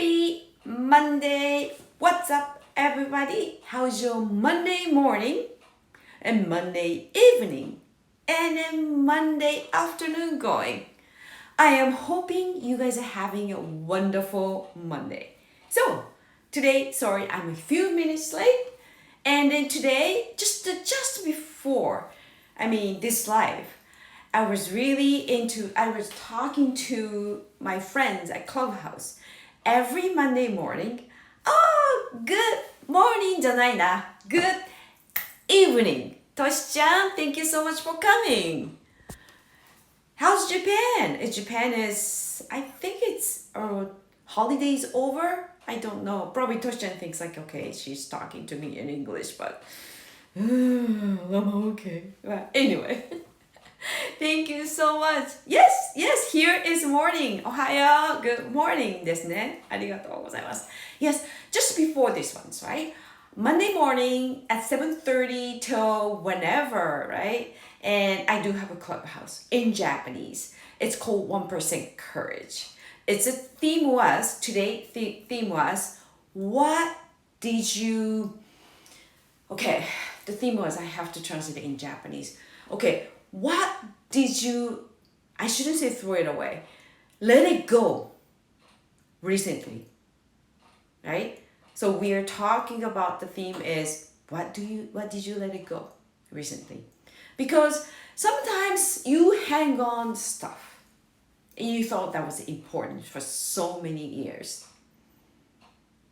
Happy Monday! What's up, everybody? How's your Monday morning and Monday evening and then Monday afternoon going? I am hoping you guys are having a wonderful Monday. So, today, sorry, I'm a few minutes late. And then today, just before, this live, I was talking to my friends at Clubhouse every Monday morning. Oh, good morning じゃないな. Good evening. Toshi-chan, thank you so much for coming. How's Japan? I think it's holidays over. I don't know. Probably Toshi-chan thinks like, okay, she's talking to me in English, but I'm okay. But anyway, thank you so much. Yes, here is morning. Ohayo, good morning ですね。ありがとうございます。Yes, just before this one's, right? Monday morning at 7:30 till whenever, right? And I do have a clubhouse in Japanese. It's called 1% Courage. Theme was, what did you, okay, the theme was, I have to translate it in Japanese. Okay, what did you, I shouldn't say throw it away, let it go recently, right? So we are talking about, the theme is, what did you let it go recently? Because sometimes you hang on stuff and you thought that was important for so many years.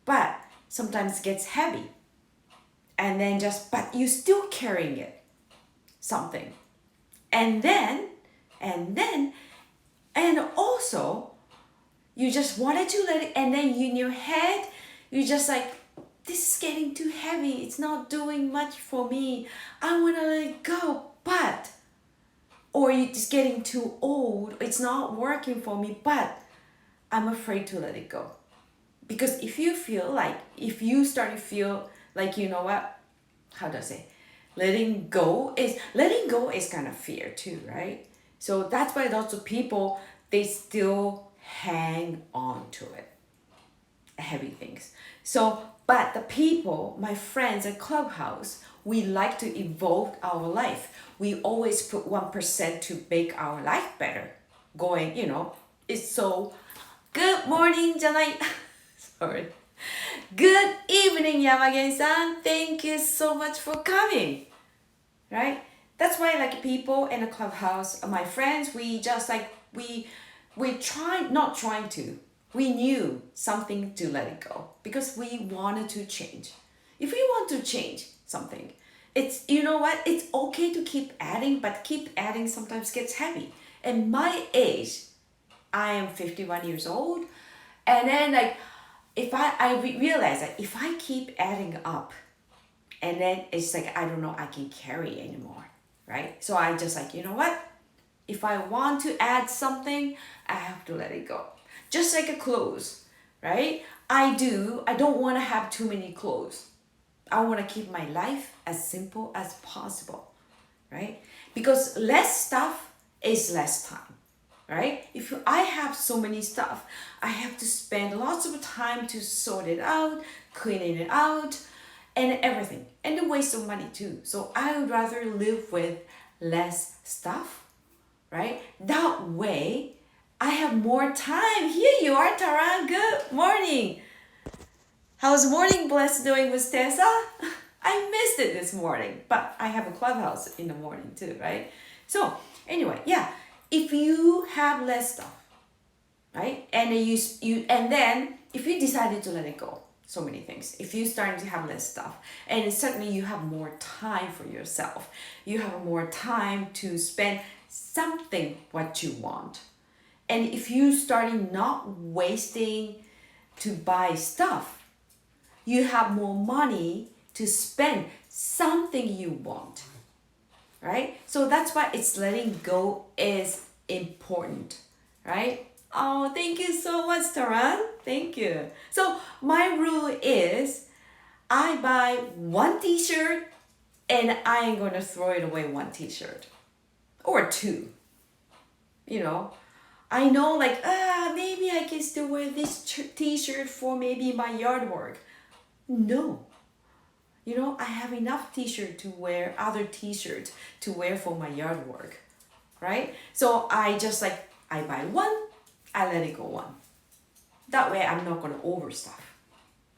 But sometimes it gets heavy. And then but you still carrying it, something. And also, you just wanted to let it, and then in your head, you just like, this is getting too heavy. It's not doing much for me. I want to let it go, or you're just getting too old. It's not working for me, but I'm afraid to let it go. Because if you start to feel like, you know what, how do I say? Letting go is kind of fear too, right? So that's why lots of people, they still hang on to it. Heavy things. So, but the people, my friends at Clubhouse, we like to evolve our life. We always put 1% to make our life better. Going, it's so, good morning, Janai. Sorry. Good evening, Yamagen-san. Thank you so much for coming. Right? That's why, like, people in the Clubhouse, my friends, we just like, we not trying to. We knew something to let it go because we wanted to change. If we want to change something, it's, you know what, it's okay to keep adding, but keep adding sometimes gets heavy. And my age, I am 51 years old, and then like, if I realize that if I keep adding up, and then it's like, I don't know, I can carry anymore, right? So I just like, you know what, if I want to add something, I have to let it go. Just like a clothes, right? I don't want to have too many clothes. I want to keep my life as simple as possible, right? Because less stuff is less time, right? If I have so many stuff, I have to spend lots of time to sort it out, cleaning it out, and everything. And the waste of money too. So I would rather live with less stuff, right? That way, I have more time. Here you are, Tara. Good morning. How's Morning Bless doing with Tessa? I missed it this morning, but I have a clubhouse in the morning too, right? So anyway, yeah, if you have less stuff, right? And then if you decided to let it go, so many things. If you starting to have less stuff, and suddenly you have more time for yourself, you have more time to spend something what you want. And if you starting not wasting to buy stuff, you have more money to spend something you want, right? So that's why it's letting go is important, right? Oh, thank you so much, Taran. Thank you. So my rule is, I buy one t-shirt and I am going to throw it away one t-shirt or two. I know like, maybe I can still wear this t-shirt for maybe my yard work. No. You know, I have enough t-shirt to wear, other t-shirts to wear for my yard work, right? So I just like, I buy one, I let it go one. That way I'm not gonna overstuff,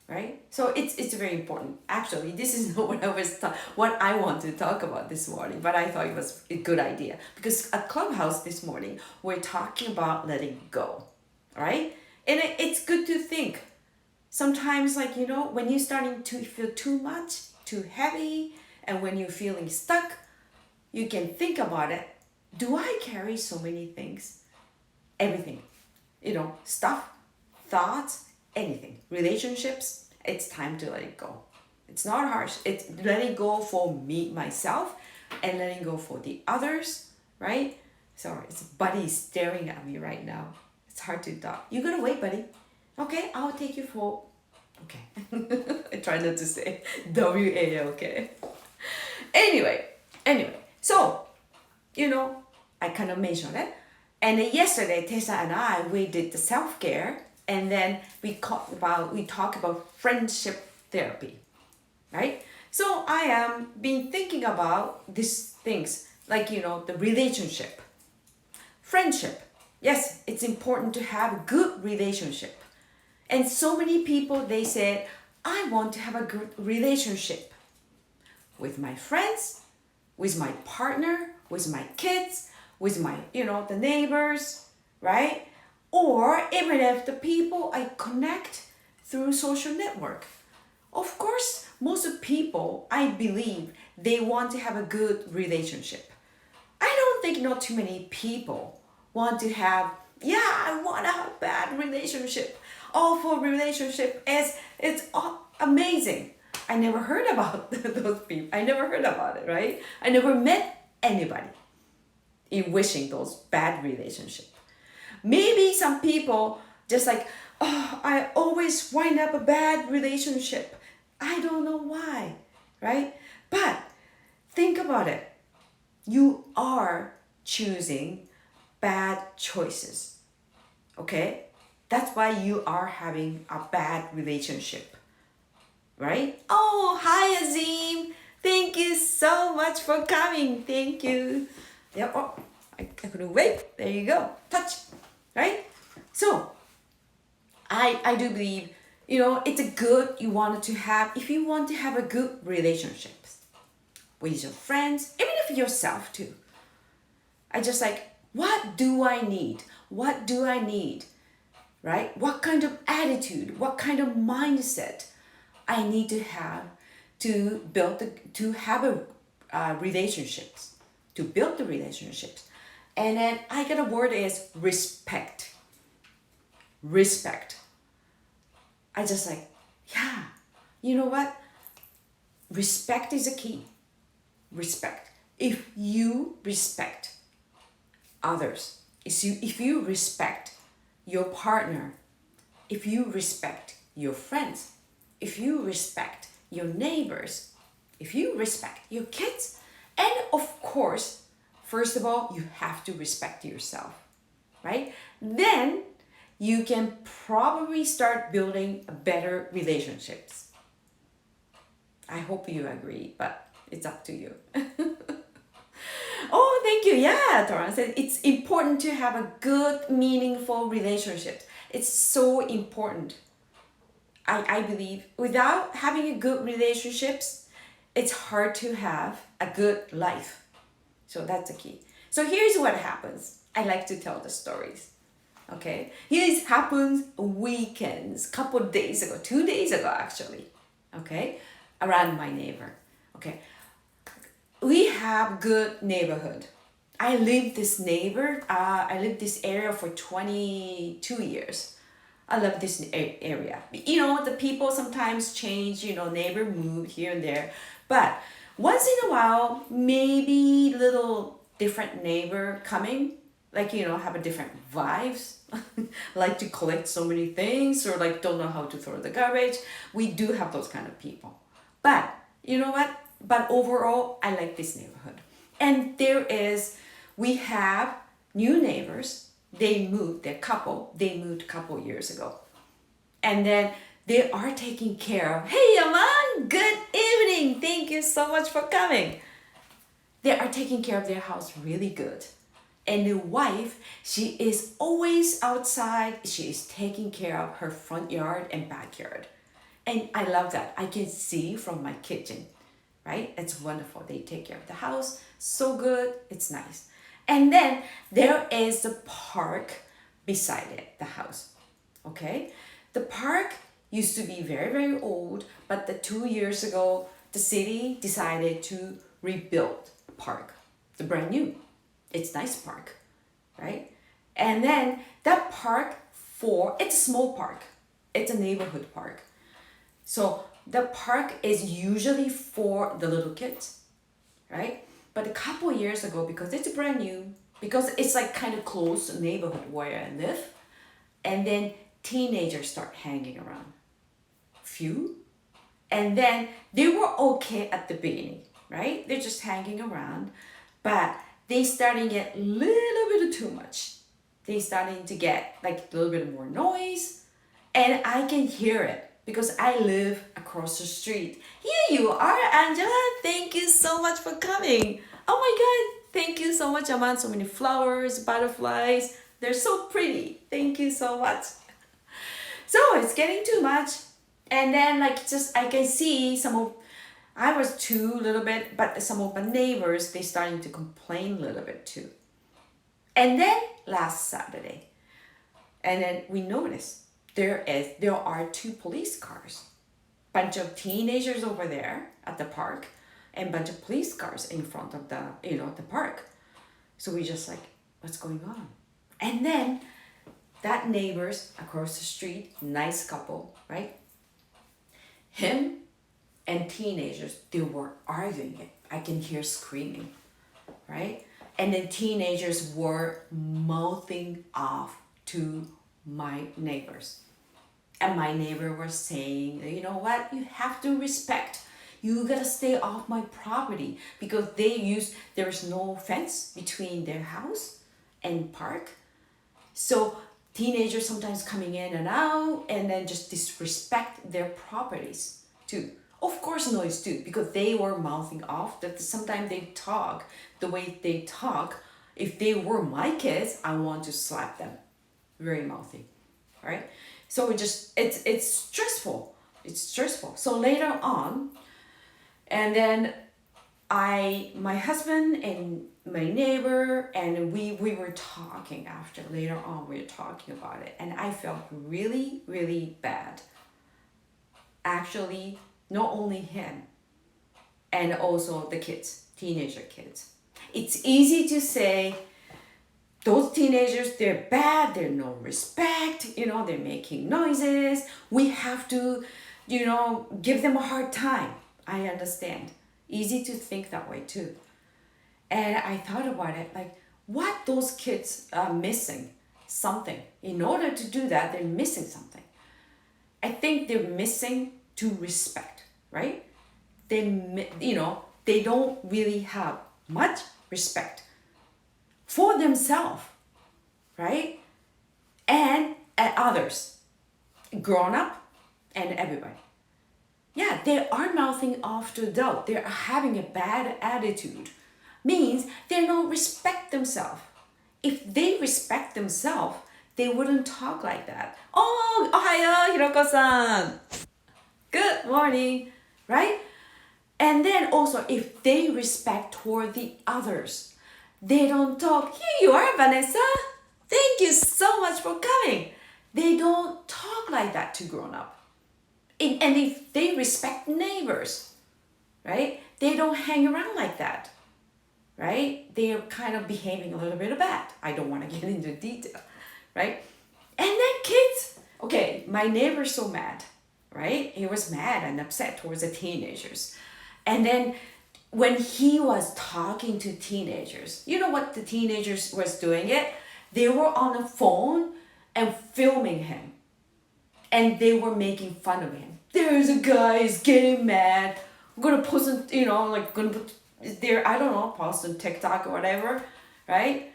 right? So it's very important. Actually, this is not what what I want to talk about this morning, but I thought it was a good idea because at Clubhouse this morning we're talking about letting go, right? And it's good to think. Sometimes, like, you know, when you're starting to feel too much, too heavy, and when you're feeling stuck, you can think about it. Do I carry so many things? Everything, you know, stuff, thoughts, anything, relationships. It's time to let it go. It's not harsh. It's letting go for me, myself, and letting go for the others, right? Sorry, it's buddy staring at me right now. It's hard to talk. You gotta wait, buddy. Okay, I'll take you for. Okay, I try not to say W-A, okay. Anyway, so, you know, I kind of mentioned it. And then yesterday, Tessa and I, we did the self-care, and then we talked about friendship therapy, right? So I am been thinking about these things, like, you know, the relationship, friendship. Yes, it's important to have a good relationship. And so many people, they said, I want to have a good relationship with my friends, with my partner, with my kids, with my, you know, the neighbors, right? Or even if the people I connect through social network. Of course, most of people, I believe, they want to have a good relationship. I don't think not too many people want to have, I want to have a bad relationship. Awful relationship is, it's amazing. I never heard about those people. I never heard about it, right? I never met anybody in wishing those bad relationships. Maybe some people just like, oh, I always wind up a bad relationship. I don't know why, right? But think about it. You are choosing bad choices, okay? That's why you are having a bad relationship, right? Oh, hi Azim. Thank you so much for coming. Thank you. Yeah, oh, I couldn't wait. There you go. Touch, right? So, I do believe, you know, it's a good you wanted to have, if you want to have a good relationships with your friends, even if yourself too. I just like, what do I need? What do I need? Right? What kind of attitude, what kind of mindset I need to have to have relationships, to build the relationships. And then I get a word is respect. Respect. I just like, you know what? Respect is a key. Respect. If you respect others, if you respect your partner, if you respect your friends, if you respect your neighbors, if you respect your kids, and of course, first of all, you have to respect yourself, right? Then you can probably start building better relationships. I hope you agree, but it's up to you. Oh, thank you. Yeah, Torrance said it's important to have a good, meaningful relationship. It's so important. I believe without having a good relationships, it's hard to have a good life. So that's the key. So here's what happens. I like to tell the stories. Okay, here's happens weekends, couple of days ago, 2 days ago actually. Okay, around my neighbor. Okay, we have good neighborhood. I lived this area for 22 years. I love this area. You know, the people sometimes change, you know, neighbor move here and there. But once in a while, maybe little different neighbor coming, like, you know, have a different vibes, like to collect so many things or like don't know how to throw the garbage. We do have those kind of people. But you know what? But overall, I like this neighborhood. And we have new neighbors, they moved, they moved a couple years ago. And then they are taking care of, hey, Yaman, good evening. Thank you so much for coming. They are taking care of their house really good. And the wife, she is always outside. She is taking care of her front yard and backyard. And I love that. I can see from my kitchen, right? It's wonderful. They take care of the house so good. It's nice. And then there is the park beside it, the house. Okay? The park used to be very, very old, but the 2 years ago, the city decided to rebuild the park. It's brand new. It's nice park, right? And then that park it's a small park. It's a neighborhood park. So the park is usually for the little kids, right? But a couple years ago, because it's brand new, because it's like kind of close to the neighborhood where I live, and then teenagers start hanging around. Few. And then they were okay at the beginning, right? They're just hanging around, but they starting to get a little bit too much. They starting to get like a little bit more noise, and I can hear it because I live across the street. Here you are, Angela. Thank you so much for coming. Oh my God, thank you so much, Aman. So many flowers, butterflies. They're so pretty. Thank you so much. So it's getting too much. And then like just I can see I was too a little bit, but some of my neighbors, they starting to complain a little bit too. And then last Saturday, and then we noticed there are 2 police cars, bunch of teenagers over there at the park, and bunch of police cars in front of the park. So we just like, what's going on? And then that neighbors across the street, nice couple, right? Him and teenagers, they were arguing it. I can hear screaming, right? And then teenagers were mouthing off to my neighbors. And my neighbor was saying, you know what, you have to respect. You gotta stay off my property, because there is no fence between their house and park. So teenagers sometimes coming in and out, and then just disrespect their properties too. Of course noise too, because they were mouthing off. That sometimes they talk the way they talk. If they were my kids, I want to slap them. Very mouthy, right? So it's stressful. It's stressful. So later on, and then my husband and my neighbor, and we were talking after. Later on, we were talking about it, and I felt really, really bad. Actually, not only him, and also the kids, teenager kids. It's easy to say, those teenagers, they're bad, they're no respect, they're making noises. We have to, give them a hard time. I understand. Easy to think that way too. And I thought about it, like, what those kids are missing something. In order to do that, they're missing something. I think they're missing to respect, right? They don't really have much respect for themselves, right? And at others, grown up and everybody. Yeah, they are mouthing off to adult. They're having a bad attitude. Means they don't respect themselves. If they respect themselves, they wouldn't talk like that. Oh, ohayo, Hiroko-san. Good morning, right? And then also, if they respect toward the others, they don't talk, here you are, Vanessa. Thank you so much for coming. They don't talk like that to grown up. And if they respect neighbors, right? They don't hang around like that, right? They're kind of behaving a little bit bad. I don't want to get into detail, right? And then kids, okay, my neighbor's so mad, right? He was mad and upset towards the teenagers. And then when he was talking to teenagers, you know what the teenagers was doing it? They were on the phone and filming him. And they were making fun of him. There's a guy is getting mad. I'm gonna post on, gonna put there, I don't know, post on TikTok or whatever, right?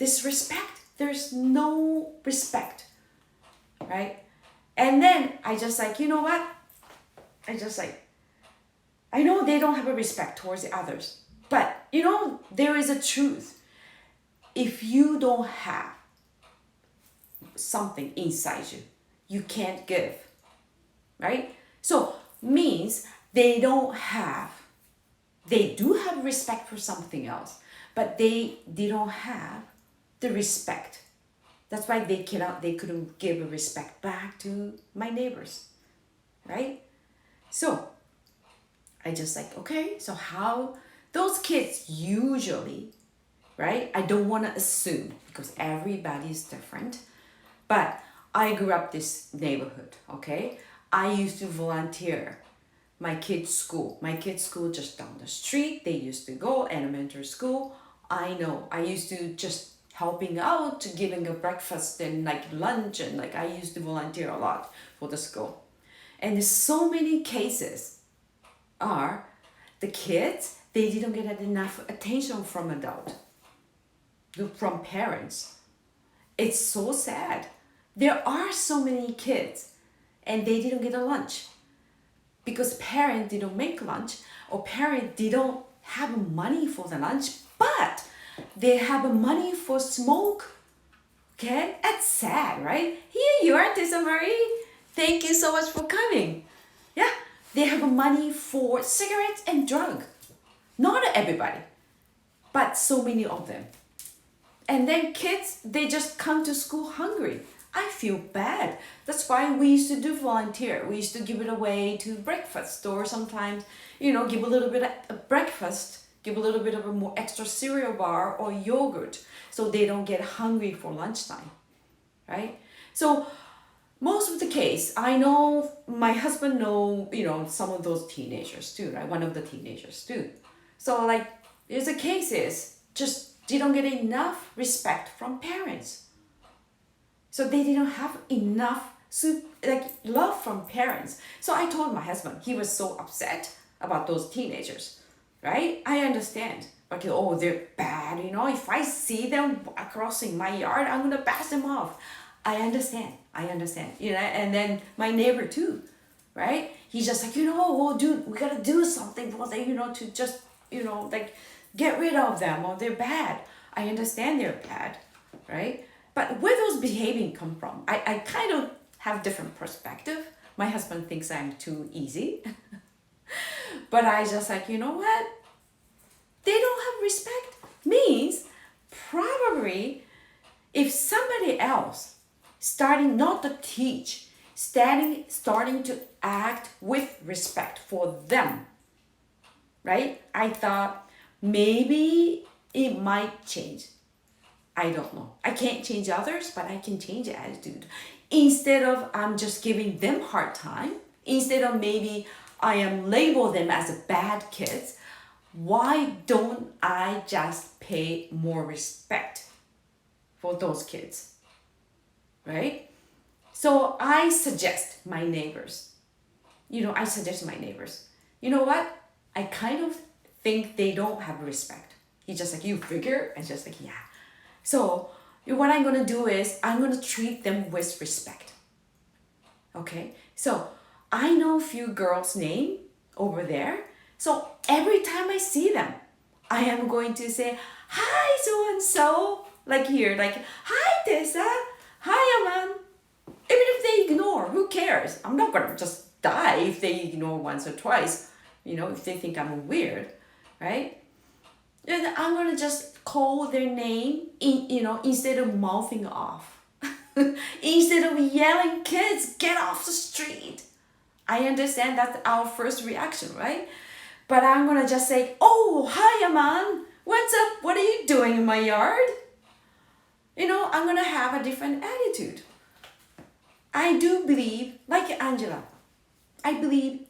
disrespect. There's no respect, right? And then I just like, you know what? I just like, I know they don't have a respect towards the others, but you know, there is a truth. If you don't have something inside you, you can't give, right? So means they do have respect for something else, but they don't have the respect. That's why they couldn't give a respect back to my neighbors, right? So I just like, okay, so how those kids usually, right? I don't want to assume because everybody is different, but I grew up this neighborhood, okay? I used to volunteer my kids' school. My kids' school just down the street. They used to go elementary school. I know. I used to just helping out, giving a breakfast and like lunch, and like I used to volunteer a lot for the school. And there's so many cases are the kids, they didn't get enough attention from adult, from parents. It's so sad. There are so many kids and they didn't get a lunch because parents didn't make lunch or parents didn't have money for the lunch, but they have money for smoke. Okay, that's sad, right? Here you are, Tessa Marie. Thank you so much for coming. Yeah, they have money for cigarettes and drug. Not everybody, but so many of them. And then kids, they just come to school hungry. I feel bad. That's why we used to do volunteer. We used to give it away to breakfast or sometimes, give a little bit of breakfast, give a little bit of a more extra cereal bar or yogurt so they don't get hungry for lunchtime, right? So most of the case, I know my husband know, some of those teenagers too, right? One of the teenagers too. So like, there's a cases, just didn't get enough respect from parents. So they didn't have enough love from parents. So I told my husband, he was so upset about those teenagers, right? I understand. But they're bad, if I see them crossing my yard, I'm gonna pass them off. I understand, and then my neighbor too, right? He's just like, dude, we gotta do something for them, to just, get rid of them or they're bad. I understand they're bad, right? But where those behaving come from? I kind of have different perspective. My husband thinks I'm too easy. But I just like, you know what? They don't have respect. Means probably if somebody else starting not to teach, starting to act with respect for them, right? I thought maybe it might change. I don't know. I can't change others, but I can change the attitude. Instead of I'm just giving them hard time, instead of maybe I am label them as a bad kids, why don't I just pay more respect for those kids, right? So I suggest my neighbors, you know know what? I kind of think they don't have respect. He's just like, you figure? And just like, yeah. So what I'm going to do is I'm going to treat them with respect. Okay? So I know a few girls' name over there. So every time I see them, I am going to say, hi, so-and-so. Like here, like, hi, Tessa. Hi, Aman. Even if they ignore, who cares? I'm not going to just die if they ignore once or twice. If they think I'm weird, right? And I'm going to just call their name, instead of mouthing off. Instead of yelling, kids, get off the street. I understand that's our first reaction, right? But I'm going to just say, oh, hi, Aman. What's up? What are you doing in my yard? I'm going to have a different attitude. I do believe, like Angela, I believe,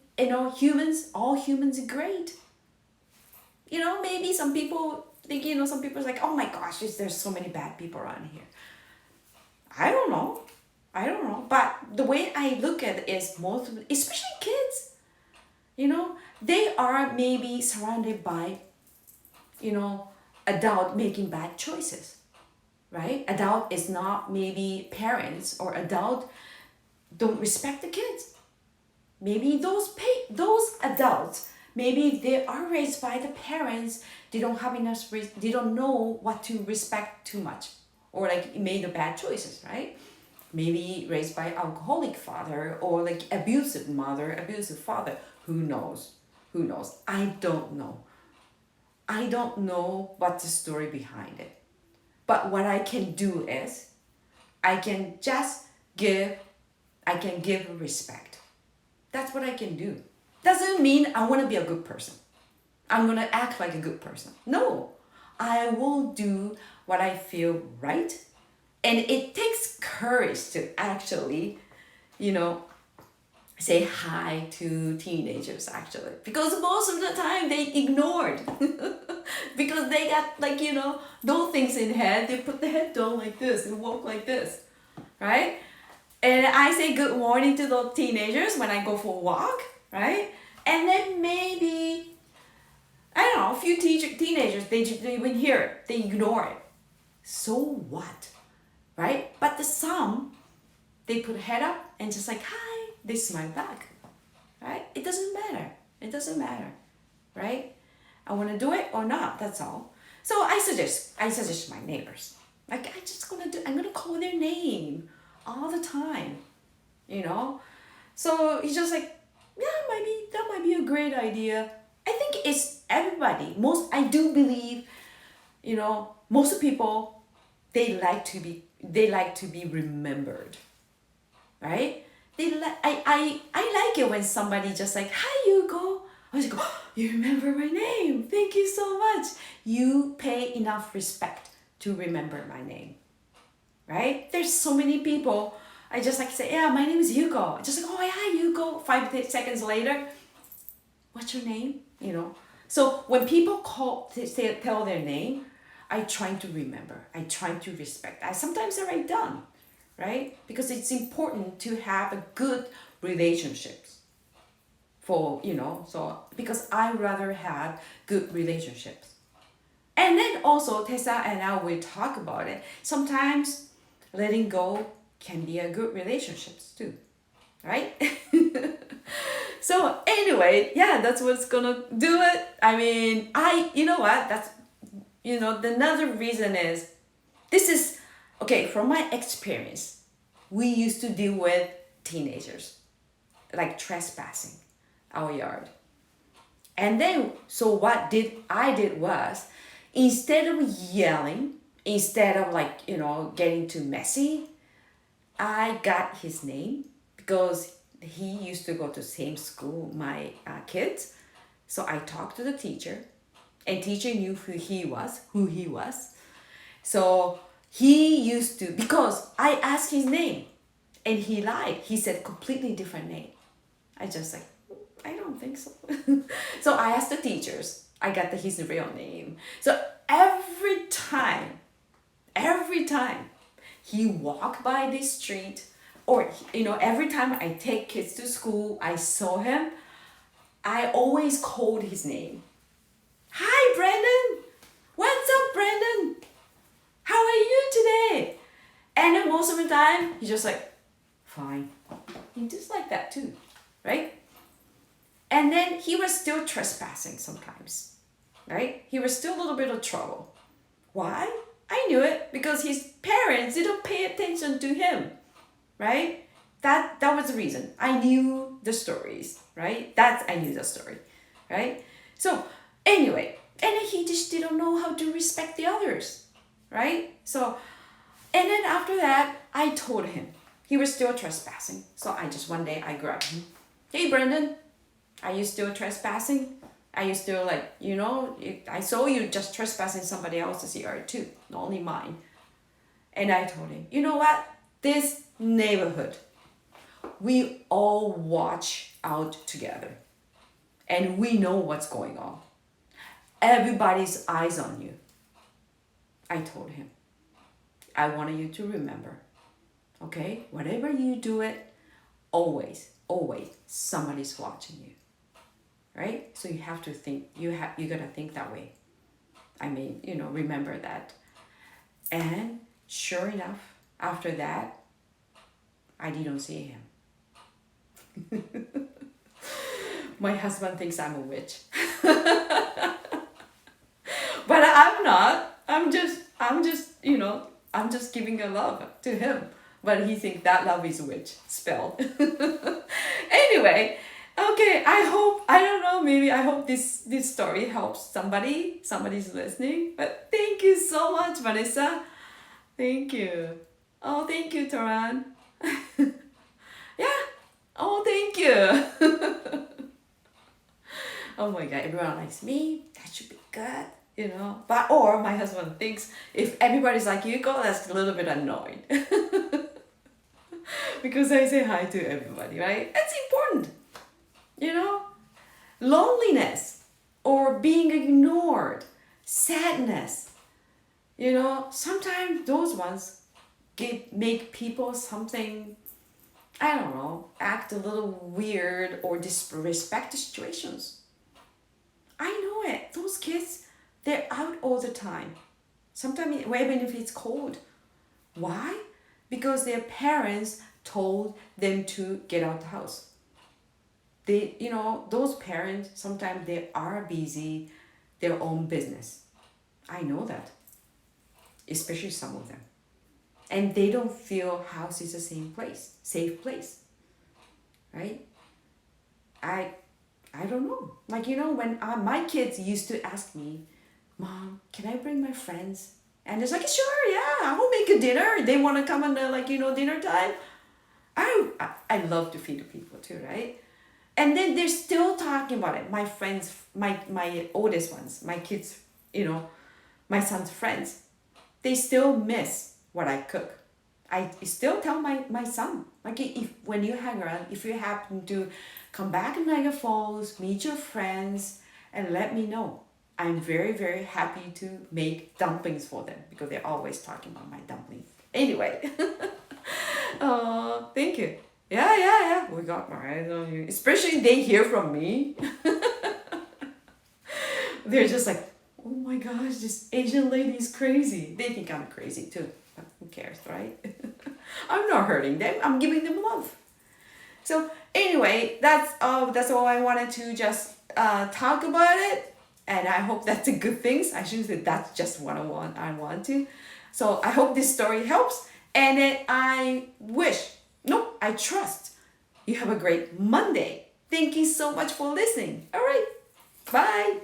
all humans are great. Maybe some people think, some people's like, oh my gosh, there's so many bad people around here. I don't know. But the way I look at it is most of, especially kids, they are maybe surrounded by, adult making bad choices. right? Adult is not maybe parents or adult don't respect the kids. Maybe those adults, maybe they are raised by the parents. They don't have enough. They don't know what to respect too much, or like made the bad choices, right? Maybe raised by alcoholic father or like abusive mother, abusive father. Who knows? Who knows? I don't know. I don't know what's the story behind it. But what I can do is I can just give I can give respect. That's what I can do. Doesn't mean I want to be a good person. I'm going to act like a good person. No. I will do what I feel right. And it takes courage to actually, you know, say hi to teenagers actually. Because most of the time they ignored. Because they got like, those things in head. They put the head down like this and walk like this. Right? And I say good morning to the teenagers when I go for a walk, right? And then maybe, I don't know, a few teenagers, they even hear it, they ignore it. So what, right? But the some, they put a head up and just like, hi, they smile back, right? It doesn't matter. It doesn't matter, right? I want to do it or not, that's all. So I suggest my neighbors, like I'm gonna call their name all the time, so he's just like, yeah, maybe that might be a great idea. I think it's everybody. I do believe, most people, they like to be remembered, right? I like it when somebody just like, hi Yuko. I was like, oh, you remember my name. Thank you so much. You pay enough respect to remember my name, right? There's so many people. I just like say, yeah, my name is Yuko. Just like, oh yeah, Yuko. 5 seconds later, what's your name? So when people tell their name, I try to remember. I try to respect. Sometimes I write down, right? Because it's important to have a good relationships. So because I rather have good relationships. And then also Tessa and I will talk about it. Sometimes letting go can be a good relationships too, right? So anyway, yeah, that's what's gonna do it. I mean, you know what? That's, another reason is, this is, okay, from my experience, we used to deal with teenagers, like trespassing our yard. And then, so what I did was, instead of yelling, instead of like, getting too messy, I got his name because he used to go to same school, my kids. So I talked to the teacher, and teacher knew who he was. So he used to, because I asked his name and he lied. He said completely different name. I just like, I don't think so. So I asked the teachers. I got his real name. So every time he walked by this street, or every time I take kids to school, I saw him, I always called his name. Hi, Brandon. What's up, Brandon? How are you today? And then most of the time, he's just like, fine. He just like that too, right? And then he was still trespassing sometimes, right? He was still a little bit of trouble. Why? I knew it because his parents didn't pay attention to him, right? That was the reason. I knew the stories, right? I knew the story, right? So anyway, and then he just didn't know how to respect the others, right? So, and then after that, I told him he was still trespassing. So one day I grabbed him. Hey, Brendan, are you still trespassing? Are you still like, I saw you just trespassing somebody else's yard too, not only mine. And I told him, you know what? This neighborhood, we all watch out together. And we know what's going on. Everybody's eyes on you. I told him, I wanted you to remember, okay? Whatever you do it, always, somebody's watching you. Right? So you have to think, you gotta think that way. I mean, remember that. And Sure enough, after that, I didn't see him. My husband thinks I'm a witch. But I'm not. I'm just giving a love to him. But he thinks that love is witch spell. Anyway, okay, I don't know, maybe I hope this story helps somebody's listening. But thank you so much, Vanessa. Thank you. Oh, thank you, Taran. Yeah. Oh, thank you. Oh my god, everyone likes me. That should be good, you know. But or my husband thinks if everybody's like you go, that's a little bit annoyed. Because I say hi to everybody, right? That's important, you know. Loneliness or being ignored, sadness, you know. Sometimes those ones make people something. I don't know, act a little weird or disrespect the situations. I know it. Those kids, they're out all the time. Sometimes, even if it's cold. Why? Because their parents told them to get out the house. Those parents, sometimes they are busy, their own business. I know that. Especially some of them. And they don't feel house is a safe place. Right? I don't know. Like, when my kids used to ask me, Mom, can I bring my friends? And it's like, sure, yeah, I will make a dinner. They want to come on dinner time. I love to feed people too, right? And then they're still talking about it. My friends, my oldest ones, my kids, my son's friends, they still miss what I cook. I still tell my son, like, when you hang around, if you happen to come back in Niagara Falls, meet your friends, and let me know. I'm very, very happy to make dumplings for them because they're always talking about my dumplings. Anyway, thank you. Yeah. We got my eyes on you. Especially they hear from me. They're just like, oh my gosh, this Asian lady is crazy. They think I'm crazy too. But who cares, right? I'm not hurting them. I'm giving them love. So anyway, that's all I wanted to just talk about it. And I hope that's a good thing. I shouldn't say that's just what I want to. So I hope this story helps. And then I trust you have a great Monday. Thank you so much for listening. All right. Bye.